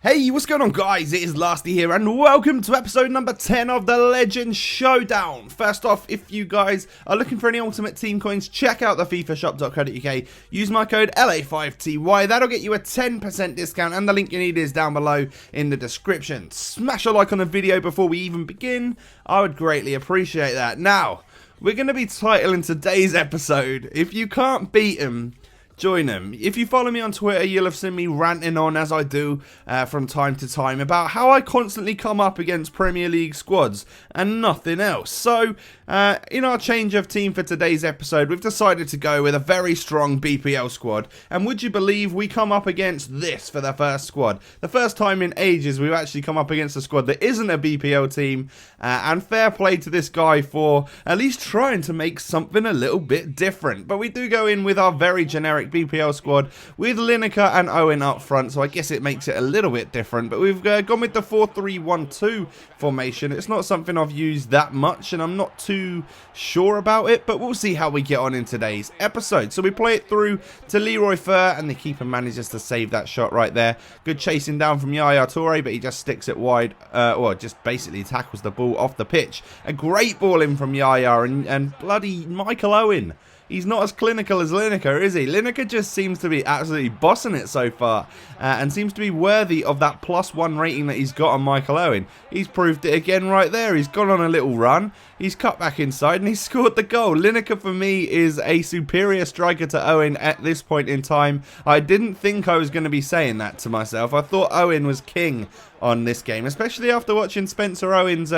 Hey, what's going on guys? It is Lasty here and welcome to episode number 10 of the Legend Showdown. First off, if you guys are looking for any ultimate team coins, check out the fifashop.co.uk. Use my code LA5TY. That'll get you a 10% discount and the link you need is down below in the description. Smash a like on the video before we even begin. I would greatly appreciate that. Now, we're going to be titling today's episode, If You Can't Beat 'Em, Join them. If you follow me on Twitter, you'll have seen me ranting on, as I do from time to time, about how I constantly come up against Premier League squads and nothing else. So, in our change of team for today's episode, we've decided to go with a very strong BPL squad. And would you believe we come up against this for the first squad? The first time in ages we've actually come up against a squad that isn't a BPL team. And fair play to this guy for at least trying to make something a little bit different. But we do go in with our very generic BPL squad with Lineker and Owen up front, so I guess it makes it a little bit different. But we've gone with the 4-3-1-2 formation. It's not something I've used that much and I'm not too sure about it, but we'll see how we get on in today's episode. So we play it through to Leroy Fer and the keeper manages to save that shot right there. Good chasing down from Yaya Toure, but he just sticks it wide, or just basically tackles the ball off the pitch. A great ball in from Yaya and bloody Michael Owen. He's not as clinical as Lineker, is he? Lineker just seems to be absolutely bossing it so far and seems to be worthy of that +1 rating that he's got on Michael Owen. He's proved it again right there. He's gone on a little run. He's cut back inside and he's scored the goal. Lineker for me is a superior striker to Owen at this point in time. I didn't think I was going to be saying that to myself. I thought Owen was king on this game, especially after watching Spencer Owen's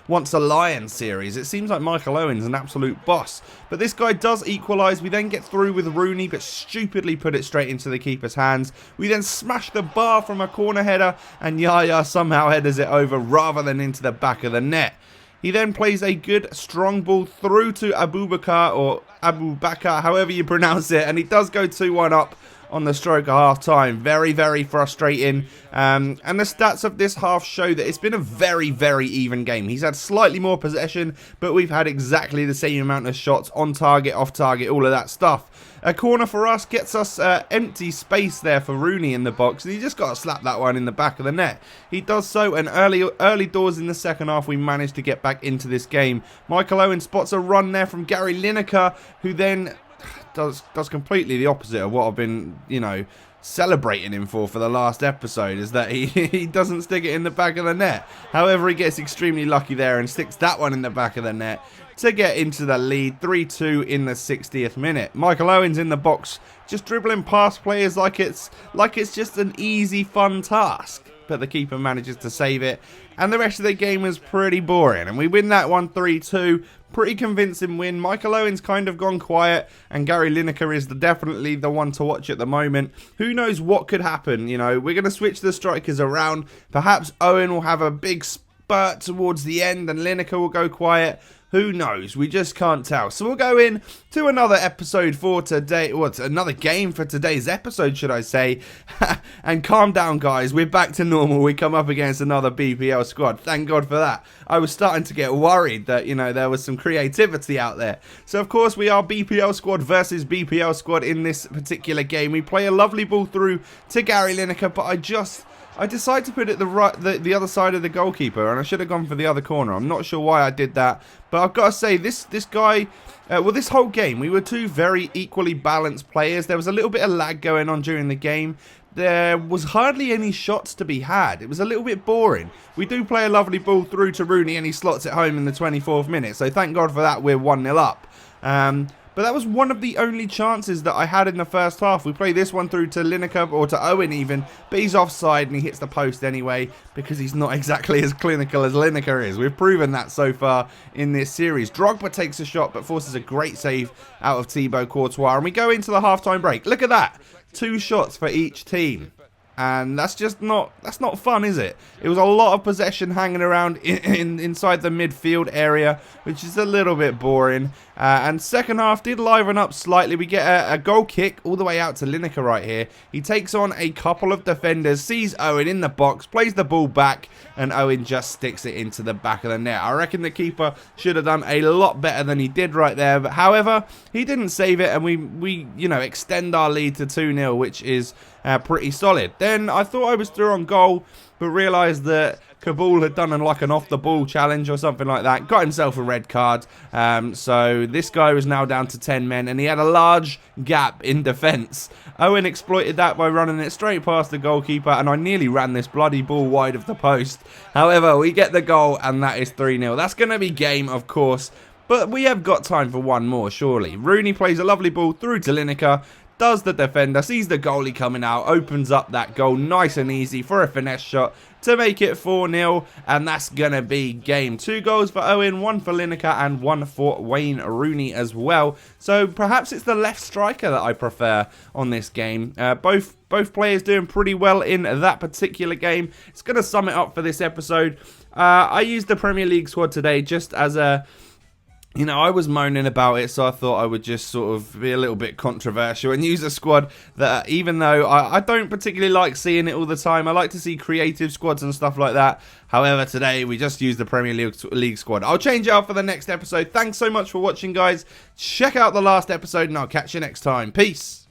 Once a Lion series. It seems like Michael Owen's an absolute boss. But this guy does equalise. We then get through with Rooney, but stupidly put it straight into the keeper's hands. We then smash the bar from a corner header, and Yaya somehow headers it over rather than into the back of the net. He then plays a good strong ball through to Abubakar, or Abu Bakar, however you pronounce it, and he does go 2-1 up on the stroke of half time. Very, very frustrating. And the stats of this half show that it's been a very, very even game. He's had slightly more possession, but we've had exactly the same amount of shots on target, off target, all of that stuff. A corner for us gets us empty space there for Rooney in the box, and he just got to slap that one in the back of the net. He does so, and early doors in the second half, we managed to get back into this game. Michael Owen spots a run there from Gary Lineker, who then does completely the opposite of what I've been, celebrating him for the last episode, is that he doesn't stick it in the back of the net. However, he gets extremely lucky there and sticks that one in the back of the net to get into the lead. 3-2 in the 60th minute. Michael Owen's in the box just dribbling past players like it's just an easy fun task, but the keeper manages to save it, and the rest of the game was pretty boring, and we win that one 3-2. Pretty convincing win. Michael Owen's kind of gone quiet, and Gary Lineker is definitely the one to watch at the moment. Who knows what could happen? We're going to switch the strikers around. Perhaps Owen will have a big spurt towards the end and Lineker will go quiet. Who knows? We just can't tell. So we'll go in to another episode for today. Another game for today's episode, should I say. And calm down, guys. We're back to normal. We come up against another BPL squad. Thank God for that. I was starting to get worried that, there was some creativity out there. So, of course, we are BPL squad versus BPL squad in this particular game. We play a lovely ball through to Gary Lineker, but I decided to put it the other side of the goalkeeper, and I should have gone for the other corner. I'm not sure why I did that, but I've got to say, this guy, this whole game, we were two very equally balanced players. There was a little bit of lag going on during the game. There was hardly any shots to be had. It was a little bit boring. We do play a lovely ball through to Rooney, and he slots it home in the 24th minute, so thank God for that. We're 1-0 up. But that was one of the only chances that I had in the first half. We play this one through to Lineker, or to Owen even, but he's offside and he hits the post anyway because he's not exactly as clinical as Lineker is. We've proven that so far in this series. Drogba takes a shot but forces a great save out of Thibaut Courtois, and we go into the halftime break. Look at that. 2 shots for each team. And that's not fun, is it? It was a lot of possession hanging around inside the midfield area, which is a little bit boring. And second half did liven up slightly. We get a goal kick all the way out to Lineker right here. He takes on a couple of defenders, sees Owen in the box, plays the ball back, and Owen just sticks it into the back of the net. I reckon the keeper should have done a lot better than he did right there. But however, he didn't save it, and we you know, extend our lead to 2-0, which is pretty solid. Then I thought I was through on goal, but realised that Kabul had done like an off-the-ball challenge or something like that. Got himself a red card. So this guy was now down to 10 men, and he had a large gap in defence. Owen exploited that by running it straight past the goalkeeper, and I nearly ran this bloody ball wide of the post. However, we get the goal, and that is 3-0. That's going to be game, of course, but we have got time for one more, surely. Rooney plays a lovely ball through to Lineker. Does the defender, sees the goalie coming out, opens up that goal nice and easy for a finesse shot to make it 4-0, and that's going to be game. 2 goals for Owen, 1 for Lineker, and 1 for Wayne Rooney as well. So perhaps it's the left striker that I prefer on this game. Both players doing pretty well in that particular game. It's going to sum it up for this episode. I used the Premier League squad today just as a... You know, I was moaning about it, so I thought I would just sort of be a little bit controversial and use a squad that, even though I don't particularly like seeing it all the time, I like to see creative squads and stuff like that. However, today we just used the Premier League squad. I'll change it out for the next episode. Thanks so much for watching, guys. Check out the last episode, and I'll catch you next time. Peace.